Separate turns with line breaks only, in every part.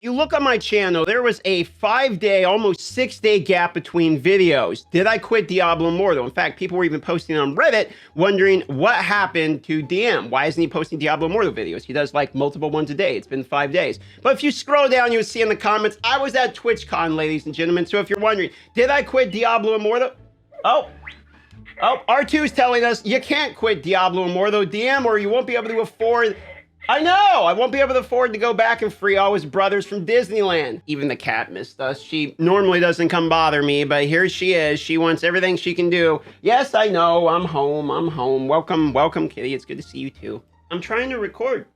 You look on my channel, there was a 5-day, almost 6-day gap between videos. Did I quit Diablo Immortal? In fact, people were even posting on Reddit wondering what happened to DM. Why isn't he posting Diablo Immortal videos? He does like multiple ones a day. It's been 5 days. But if you scroll down, you'll see in the comments, I was at TwitchCon, ladies and gentlemen. So if you're wondering, did I quit Diablo Immortal? Oh, R2 is telling us you can't quit Diablo Immortal, DM, or you won't be able to afford... I know! I won't be able to afford to go back and free all his brothers from Disneyland. Even the cat missed us. She normally doesn't come bother me, but here she is. She wants everything she can do. Yes, I know. I'm home. I'm home. Welcome, welcome, kitty. It's good to see you too. I'm trying to record.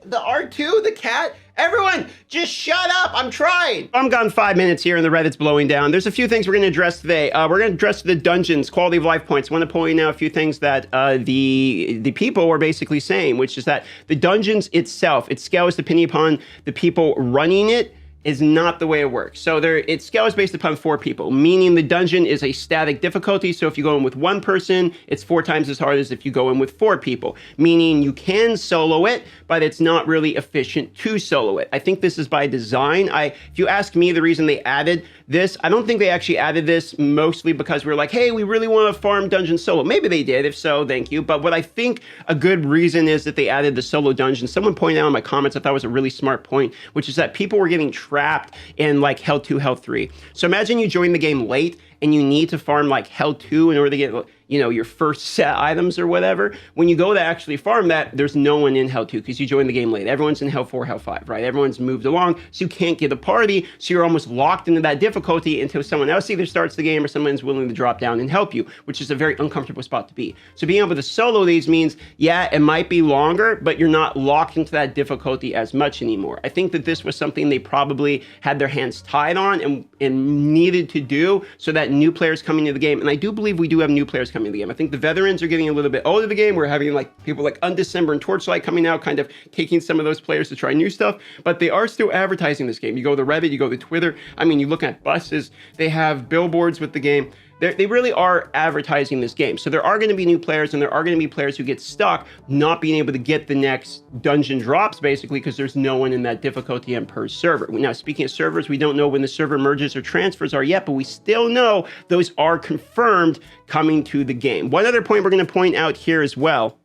The R2, the cat, everyone, just shut up. I'm trying. I'm gone 5 minutes here and the Reddit's blowing down. There's a few things we're going to address today. We're going to address the dungeons, quality of life points. I want to point out a few things that the people were basically saying, which is that the dungeons itself, it scales depending upon the people running it, is not the way it works. So it scales based upon 4 people, meaning the dungeon is a static difficulty. So if you go in with 1 person, it's 4 times as hard as if you go in with 4 people, meaning you can solo it, but it's not really efficient to solo it. I think this is by design. If you ask me the reason they added this, I don't think they actually added this mostly because we're like, hey, we really want to farm dungeon solo. Maybe they did. If so, thank you. But what I think a good reason is that they added the solo dungeon. Someone pointed out in my comments, I thought was a really smart point, which is that people were getting trapped in like Hell 2, Hell 3. So imagine you join the game late and you need to farm like Hell 2 in order to get, you know, your first set items or whatever. When you go to actually farm that, there's no one in Hell 2 because you joined the game late. Everyone's in Hell 4, Hell 5, right? Everyone's moved along, so you can't get a party, so you're almost locked into that difficulty until someone else either starts the game or someone's willing to drop down and help you, which is a very uncomfortable spot to be. So being able to solo these means, yeah, it might be longer, but you're not locked into that difficulty as much anymore. I think that this was something they probably had their hands tied on and needed to do so that new players coming into the game, and I do believe we do have new players coming into the game. I think the veterans are getting a little bit older in the game. We're having like people like Undecember and Torchlight coming out, kind of taking some of those players to try new stuff, but they are still advertising this game. You go to Reddit, you go to Twitter. I mean, you look at buses, they have billboards with the game. They really are advertising this game. So there are going to be new players, and there are going to be players who get stuck not being able to get the next dungeon drops, basically, because there's no one in that difficulty and per server. Now, speaking of servers, we don't know when the server merges or transfers are yet, but we still know those are confirmed coming to the game. One other point we're going to point out here as well,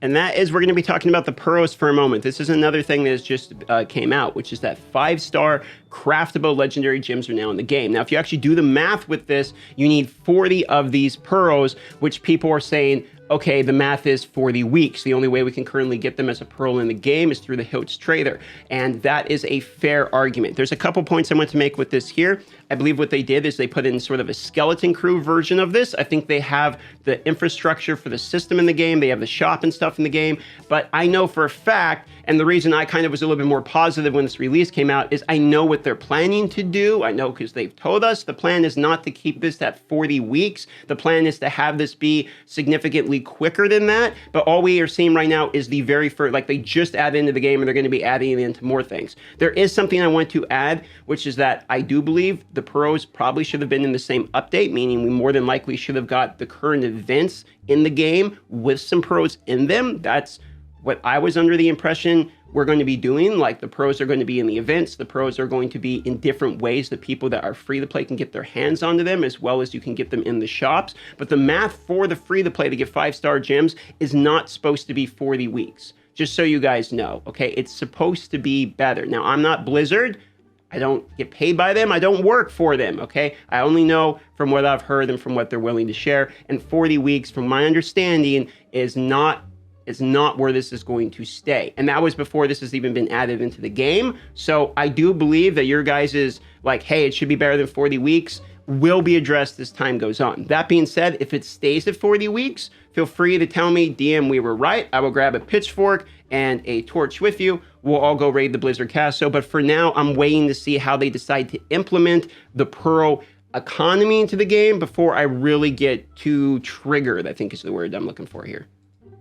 and that is we're going to be talking about the pearls for a moment. This is another thing that has just came out, which is that 5-star craftable legendary gems are now in the game. Now, if you actually do the math with this, you need 40 of these pearls, which people are saying, okay, the math is 40 weeks. The only way we can currently get them as a pearl in the game is through the Hiltz Trader. And that is a fair argument. There's a couple points I want to make with this here. I believe what they did is they put in sort of a skeleton crew version of this. I think they have the infrastructure for the system in the game. They have the shop and stuff in the game. But I know for a fact, and the reason I kind of was a little bit more positive when this release came out is I know what they're planning to do. I know because they've told us the plan is not to keep this at 40 weeks. The plan is to have this be significantly quicker than that. But all we are seeing right now is the very first, like they just added into the game and they're going to be adding into more things. There is something I want to add, which is that I do believe the pearls probably should have been in the same update, meaning we more than likely should have got the current events in the game with some pearls in them. That's what I was under the impression we're going to be doing. Like the pros are going to be in the events. The pros are going to be in different ways that people that are free to play can get their hands onto them, as well as you can get them in the shops. But the math for the free to play to get 5-star gems is not supposed to be 40 weeks. Just so you guys know, okay? It's supposed to be better. Now, I'm not Blizzard. I don't get paid by them. I don't work for them, okay? I only know from what I've heard and from what they're willing to share. And 40 weeks, from my understanding, is not where this is going to stay. And that was before this has even been added into the game. So I do believe that your guys is like, hey, it should be better than 40 weeks, will be addressed as time goes on. That being said, if it stays at 40 weeks, feel free to tell me, DM, we were right. I will grab a pitchfork and a torch with you. We'll all go raid the Blizzard Castle. But for now, I'm waiting to see how they decide to implement the Pearl economy into the game before I really get too triggered, I think is the word I'm looking for here.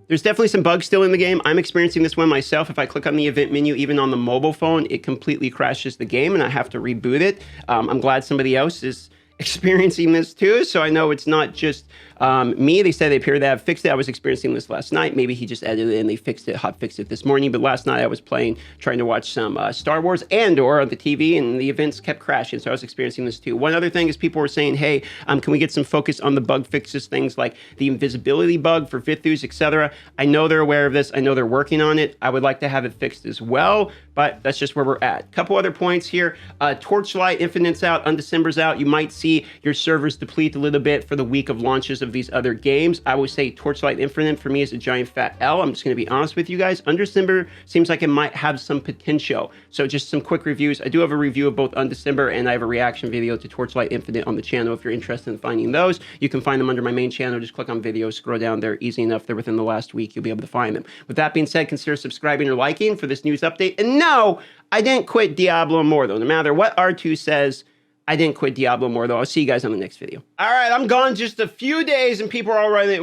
There's definitely some bugs still in the game. I'm experiencing this one myself. If I click on the event menu, even on the mobile phone, it completely crashes the game and I have to reboot it. I'm glad somebody else is experiencing this too, so I know it's not just They said they appear to have fixed it. I was experiencing this last night. Maybe he just edited it and they fixed it, hot fixed it this morning. But last night I was trying to watch some Star Wars Andor on the TV, and the events kept crashing. So I was experiencing this too. One other thing is people were saying, hey, can we get some focus on the bug fixes, things like the invisibility bug for Vithus, etc. I know they're aware of this. I know they're working on it. I would like to have it fixed as well, but that's just where we're at. Couple other points here. Torchlight Infinite's out, Undecember's out. You might see your servers deplete a little bit for the week of launches of these other games. I would say Torchlight Infinite for me is a giant fat L. I'm just going to be honest with you guys. Undecember seems like it might have some potential. So just some quick reviews. I do have a review of both Undecember, and I have a reaction video to Torchlight Infinite on the channel. If you're interested in finding those, you can find them under my main channel. Just click on videos, scroll down there, easy enough. They're within the last week. You'll be able to find them. With that being said, consider subscribing or liking for this news update. And no, I didn't quit Diablo Immortal. No matter what R2 says, I didn't quit Diablo Immortal. I'll see you guys on the next video. All right, I'm gone just a few days and people are already...